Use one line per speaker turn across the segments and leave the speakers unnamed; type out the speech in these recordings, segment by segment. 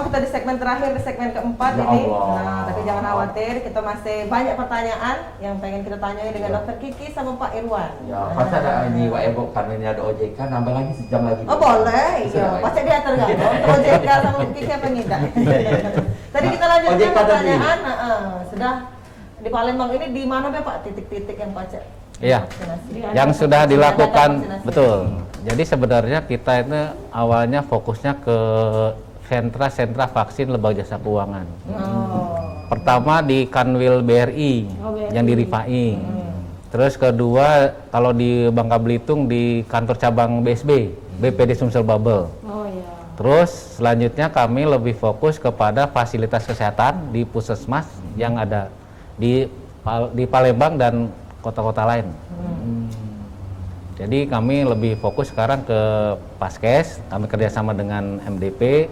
kita di segmen terakhir, di segmen keempat
Ya
ini.
Allah.
Nah, tapi jangan khawatir, kita masih banyak pertanyaan yang pengen kita tanyai dengan Dokter Kiki sama Pak Irwan.
Ya, pas ada ini Wak Ebo, kan ini ada OJK, nambah lagi sejam lagi.
Oh boleh,
Bisa,
iya.
Pak?
Pasti diatur nggak? Untuk OJK sama Kiki apa tidak? Tadi kita lanjutkan
OJK tadi.
pertanyaan. Sudah di Palembang ini di mana deh Pak titik-titik yang Pak?
Iya,
Vaksinasi?
yang sudah dilakukan,
Vaksinasi.
betul. Jadi sebenarnya kita itu awalnya fokusnya ke sentra-sentra vaksin lembaga jasa keuangan. Pertama di Kanwil BRI, yang di Rifai. Terus kedua kalau di Bangka Belitung di kantor cabang BSB, BPD Sumsel Babel. Terus selanjutnya kami lebih fokus kepada fasilitas kesehatan di puskesmas yang ada di Palembang dan kota-kota lain. Jadi kami lebih fokus sekarang ke Paskes, kami kerjasama dengan MDP,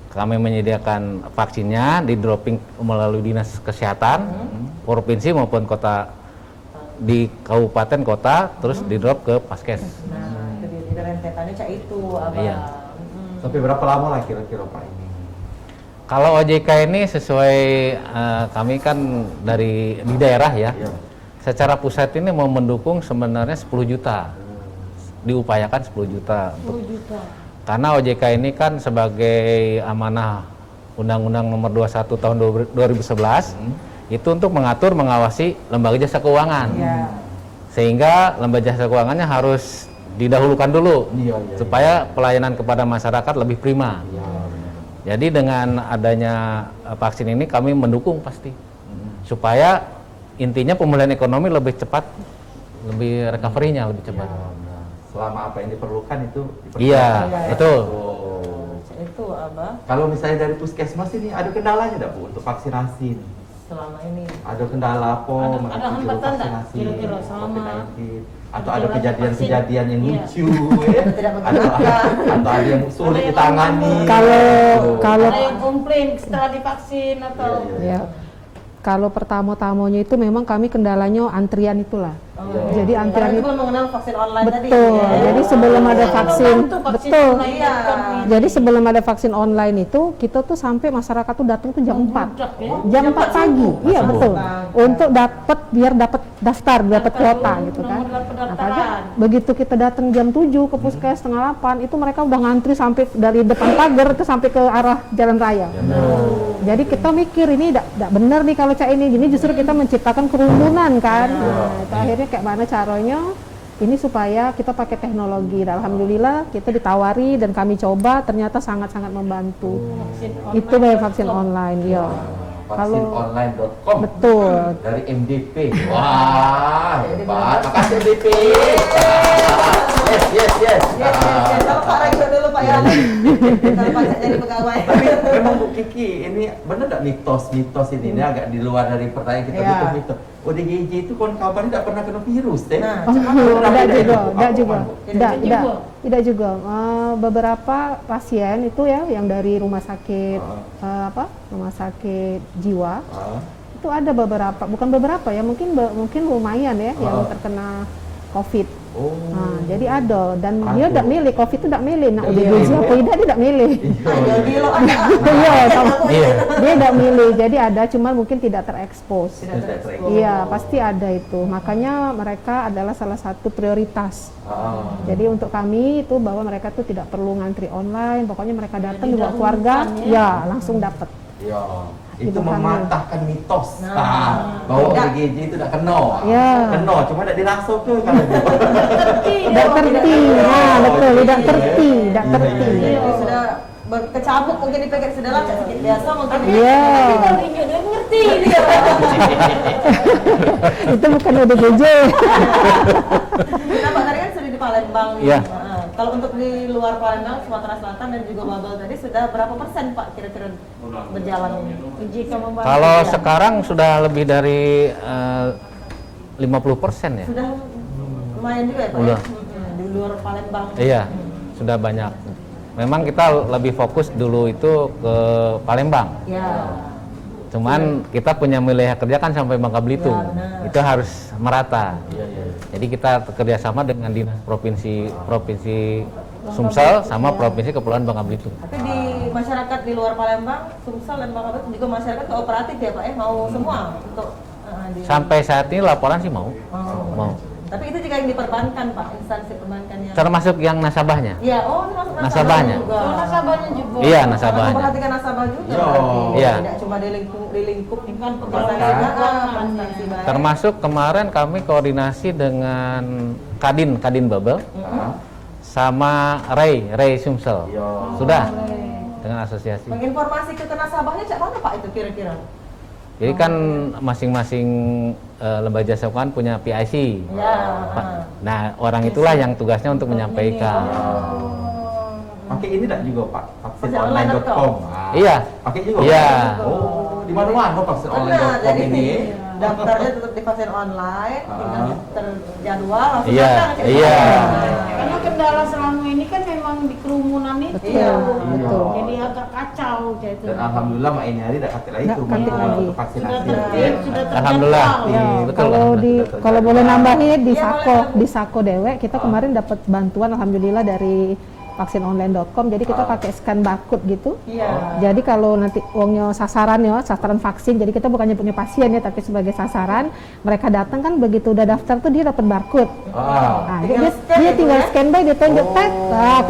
kami menyediakan vaksinnya di dropping melalui dinas kesehatan, provinsi maupun kota di kabupaten kota, terus di drop ke Paskes.
Nah, itu dia rentetannya cak itu, Abang.
Iya.
Sampai berapa lama lah kira-kira Pak ini?
Kalau OJK ini sesuai kami kan di daerah ya.
Iya.
Secara pusat ini mau mendukung sebenarnya 10 juta. Diupayakan 10 juta.
10 juta.
Karena OJK ini kan sebagai amanah Undang-Undang Nomor 21 Tahun 2011 itu untuk mengatur mengawasi lembaga jasa keuangan.
Iya.
Sehingga lembaga jasa keuangannya harus didahulukan dulu
Iya.
supaya pelayanan kepada masyarakat lebih prima.
Iya.
Jadi dengan adanya vaksin ini kami mendukung pasti supaya intinya pemulihan ekonomi lebih cepat, lebih recovery-nya lebih cepat.
Ya, selama apa yang diperlukan itu diperlukan.
Iya, betul.
Oh.
Itu Abang
Kalau misalnya dari puskesmas ini ada kendalanya enggak Bu untuk vaksinasi?
selama ini.
Ada kendala apa?
Ada
menuju
hambatan nggak
vaksinasi
kira-kira selama
COVID-19? Atau ada
durasi
kejadian-kejadian yang
vaksin?
lucu ya?
Tidak
atau, atau ada yang sulit
Ada yang
ditangani?
Kalau
Ada yang komplain setelah divaksin atau
Iya.
ya, kalau pertama-tamanya itu memang kami kendalanya antrian itulah. Jadi antrian
Karena
itu
belum mengenal vaksin online tadi.
betul.
ya.
Jadi sebelum ada
Iya,
vaksin,
membantu vaksin
betul.
online
Iya.
ini.
Jadi sebelum ada vaksin online itu kita tuh sampai masyarakat tuh datang tuh jam 4.
Membludak ya.
Jam 4 pagi. Iya,
Subuh.
betul. Untuk biar dapat daftar, dapat kuota gitu kan.
nomor
Nah,
pendaftaran.
pada begitu kita datang jam 7 ke puskes setengah 8 itu mereka udah ngantri sampai dari depan pagar itu sampai ke arah jalan raya. Jadi kita mikir ini tidak benar nih kalau cak ini justru kita menciptakan kerumunan kan. Nah, itu akhirnya kayak mana caranya ini supaya kita pakai teknologi. Dan alhamdulillah kita ditawari dan kami coba ternyata sangat-sangat membantu.
Vaksin
Itu
online.
kayak vaksin online, ya. Kalau
Vaksinonline.com
betul.
dari MDP. Wah, hebat. Makasih MDP. Yes.
Yes. Kalau Pak Rajo dulu Pak ya. Kalau Pak Cak jadi pegawai.
Tapi memang Bu Kiki, ini benar nggak mitos ini agak di luar dari pertanyaan kita
Iya.
mitos. ODGJ itu kon kabarnya tidak pernah kena virus, teh.
Nah,
Oh,
cuma
tidak juga.
Tidak
Tidak juga. Beberapa pasien itu ya yang dari rumah sakit rumah sakit jiwa itu ada beberapa, bukan beberapa ya, mungkin lumayan ya yang terkena COVID.
Oh.
Nah, jadi ada dan dia
Aduh.
tidak milih COVID itu tidak milih. Nah,
Tidak
ODGJ
milih,
apa
ya?
tidak milih.
Jadi lo ada.
Iya,
Iya.
dia tidak milih. Jadi ada, cuman mungkin tidak terekspos.
Tidak terekspos.
Iya, pasti ada itu. Makanya mereka adalah salah satu prioritas. Jadi untuk kami itu bahwa mereka tuh tidak perlu ngantri online, pokoknya mereka datang bawa keluarga, ya langsung dapat.
Ya, itu
Itu kami.
mematahkan mitos
Nah.
bahwa
Tidak.
ODGJ itu tidak kena.
Ya.
Kena, cuma tidak dirasa ke kalau
Tidak terti, nah betul, tidak terti, tidak
Iya,
terti.
iya,
Jadi sudah berkecabut mungkin dipegang sudah lah Cak, sakit biasa mungkin.
Iya,
Tapi kalau ini dia ngerti dia.
itu bukan ODGJ.
Nah Pak tadi kan sudah di Palembang nih.
Iya.
Nah, kalau untuk di luar Palembang, Sumatera Selatan dan juga Babel tadi sudah berapa persen Pak kira-kira berjalan ini?
Jika membantu.
Kalau
Iya.
sekarang sudah lebih dari 50% ya.
Sudah lumayan juga ya Pak
Udah.
ya? Di luar Palembang.
Iya, sudah banyak. Memang kita lebih fokus dulu itu ke Palembang.
Ya.
Cuman kita punya wilayah kerja kan sampai Bangka Belitung.
Ya, benar.
Itu harus merata.
Iya.
Jadi kita kerjasama dengan dinas provinsi Sumsel sama provinsi Kepulauan Bangka Belitung.
Tapi di masyarakat di luar Palembang, Sumsel dan Bangka Belitung juga masyarakat kooperatif ya Pak ya, mau semua untuk
Sampai saat ini laporan sih mau. Mau.
Tapi itu juga yang diperbankan Pak, instansi perbankan yang
Termasuk yang nasabahnya.
Iya, oh termasuk
Nasabahnya.
juga.
Oh, nasabahnya juga.
Iya, nasabahnya.
Memperhatikan nasabah juga
Yo.
berarti.
Iya.
Tidak cuma di lingkup
Dengan
instansi
pegawai
instansi baik.
Termasuk kemarin kami koordinasi dengan Kadin Babel sama Ray Sumsel.
Yo.
Sudah dengan asosiasi.
Menginformasi ke nasabahnya cak mana Pak itu kira-kira?
Jadi kan masing-masing lembaga jasa keuangan punya PIC.
Ya.
Nah, orang itulah yang tugasnya untuk menyampaikan.
Pakai ini tak juga Pak?
Vaksin
Vaksinonline.com.
Iya.
Pakai juga.
Iya.
Oh, di mana-mana
Benar,
vaksinonline.com
jadi
ini.
daftarnya tetap di vaksin online, tinggal terjadwal langsung
Iya,
datang.
iya.
Karena kendala selama ini kan memang di kerumunan itu.
Iya,
betul.
Jadi agak kacau kayak itu.
Dan alhamdulillah Mak ini hari tak kata lagi
Nggak
itu
kata lagi.
untuk
Sudah
vaksinasi.
tertib, sudah terjadwal.
Alhamdulillah.
Ya,
Betul,
kalau
alhamdulillah.
kalau boleh nambahin di
Iya,
Sako,
boleh.
di Sako Dewek kita kemarin dapat bantuan alhamdulillah dari vaksinonline.com. Jadi kita pakai scan barcode gitu.
Iya.
Jadi kalau nanti uangnya sasaran vaksin, jadi kita bukannya punya pasien ya, tapi sebagai sasaran, mereka datang kan begitu udah daftar tuh dia dapat barcode. Nah,
Tinggal
dia,
scan
dia
itu
tinggal
ya?
scan by, dia tunjuk tek,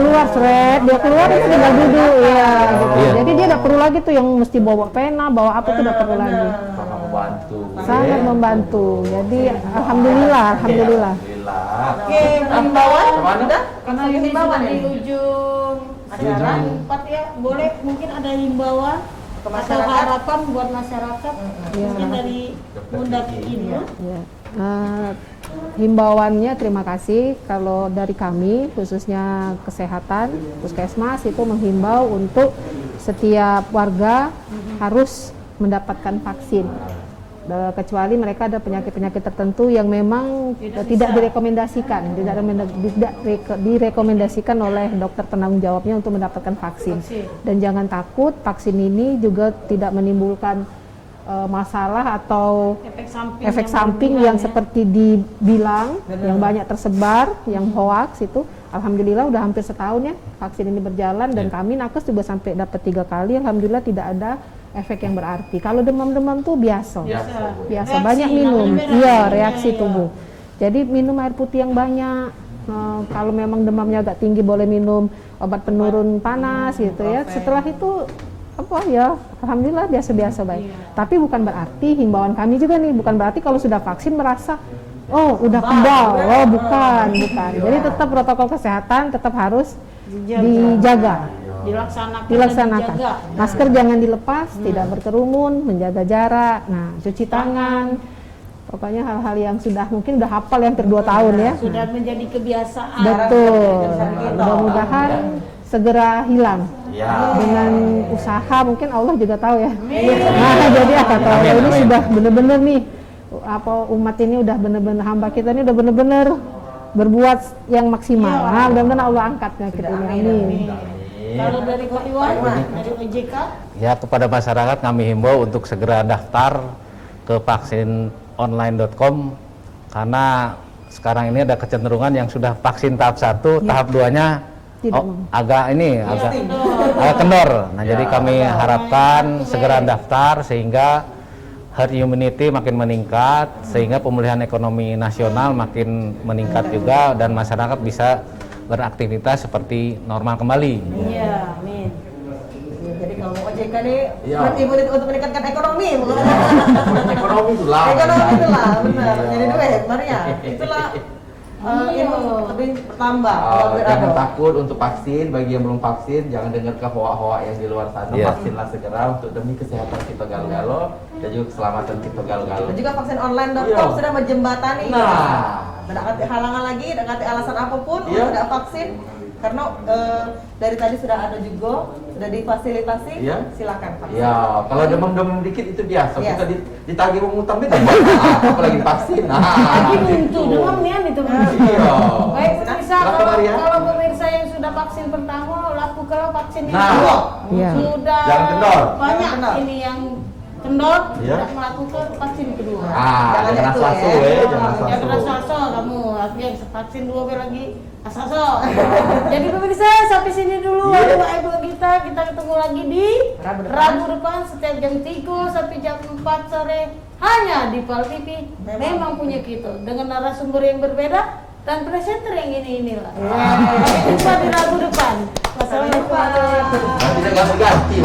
keluar seret, dia keluar itu tinggal duduk, ya. Gitu.
Iya.
Jadi dia nggak perlu lagi tuh yang mesti bawa pena, bawa apa tuh nggak perlu lagi.
Sangat membantu.
Sangat membantu. Jadi alhamdulillah.
Alhamdulillah.
Oke, himbauan
Kemana?
udah?
Karena
Masuk
ini
himbauan
sudah
ya?
di ujung acara tempat ya, boleh mungkin ada himbauan
Ke
atau
masyarakat.
harapan buat masyarakat. Mungkin
Iya.
dari Bunda Kiki dulu.
Ya. Himbauannya terima kasih kalau dari kami khususnya kesehatan Puskesmas itu menghimbau untuk setiap warga harus mendapatkan vaksin. Kecuali mereka ada penyakit-penyakit tertentu yang memang tidak direkomendasikan, tidak direkomendasikan oleh dokter penanggung jawabnya untuk mendapatkan vaksin. Dan jangan takut, vaksin ini juga tidak menimbulkan masalah atau efek samping yang seperti dibilang yang banyak tersebar, yang hoax itu. Alhamdulillah udah hampir setahun ya vaksin ini berjalan dan kami nakes juga sampai dapat 3 kali. Alhamdulillah tidak ada efek yang berarti. Kalau demam-demam tuh biasa
Reaksi,
banyak minum,
namanya
iya
reaksi.
reaksi tubuh. Jadi minum air putih yang banyak. Kalau memang demamnya agak tinggi boleh minum obat penurun panas gitu ya. Setelah itu apa ya, alhamdulillah biasa-biasa baik. Tapi bukan berarti himbauan kami juga nih, bukan berarti kalau sudah vaksin merasa oh udah kebal, oh bukan. Jadi tetap protokol kesehatan tetap harus dijaga. Dilaksanakan.
dijaga.
Masker jangan dilepas, tidak berkerumun, menjaga jarak, nah cuci tangan. Pokoknya hal-hal yang sudah mungkin udah hafal ya, hampir 2 tahun ya.
Sudah menjadi kebiasaan.
Betul. Mudah-mudahan segera hilang.
Ya.
Dengan usaha mungkin Allah juga tahu ya. Nah, jadi kalau
Amin,
ini
amin.
sudah benar-benar nih umat ini udah benar-benar, hamba kita ini udah benar-benar berbuat yang maksimal. Nah, mudah-mudahan Allah angkat penyakit ini. Amin.
Kalau dari Kak Iwan, dari OJK,
Ya, kepada masyarakat kami himbau untuk segera daftar ke vaksinonline.com karena sekarang ini ada kecenderungan yang sudah vaksin tahap 1, tahap 2-nya
Tidak
agak kendor. Nah, jadi kami harapkan segera daftar sehingga herd immunity makin meningkat, sehingga pemulihan ekonomi nasional makin meningkat juga dan masyarakat bisa beraktivitas seperti normal kembali.
iya, amin.
Jadi kalau OJK nih
Iya.
beribu untuk meningkatkan ekonomi, bukan?
Ekonomi itu lah.
Ekonomi itulah, benar.
Iya.
Jadi duit, Maria. Itulah ilmu lebih bertambah. lebih
Jangan
ada.
takut untuk vaksin. Bagi yang belum vaksin, jangan dengar ke hoa-hoa yang di luar sana.
Iya.
Vaksinlah segera untuk demi kesehatan kita Galo-Galo dan juga keselamatan kita Galo-Galo.
Dan juga vaksinonline.com
Iya.
sudah menjembatani.
Nah.
Tidak ngerti halangan lagi, tidak ngerti alasan apapun
Iya.
untuk tidak vaksin. Karena dari tadi sudah ada juga, sudah difasilitasi.
Iya.
Silakan vaksin.
Ya, kalau demam-demam dikit itu biasa.
Iya.
Kita ditagih mengutang itu apalagi vaksin. Nah,
Lagi
gitu.
buntu, demam nih itu.
Iya.
Baik, pemirsa,
Silakan, Maria.
kalau pemirsa yang sudah vaksin pertama, lakukanlah vaksin yang
Nah.
kedua.
Iya.
Sudah
Jangan kendor.
banyak
Jangan kendor.
ini yang kendor,
Iya.
tidak melakukan vaksin kedua.
Ah, jangan
Jangan
asu-asu
jatuh, ya.
jangan
Jangan
asu-asu.
asal kamu Tapi yang vaksin 2 lagi asaso. Jadi pemirsa sampai sini dulu
Iya.
Ibu kita ketemu lagi di Rabu depan setiap jam 3 sampai jam 4 sore hanya di PAL TV. Memang punya kita dengan narasumber yang berbeda dan presenter yang inilah. Sampai jumpa di Rabu depan. Wassalamualaikum warahmatullahi wabarakatuh.
Nanti saya ganti-ganti.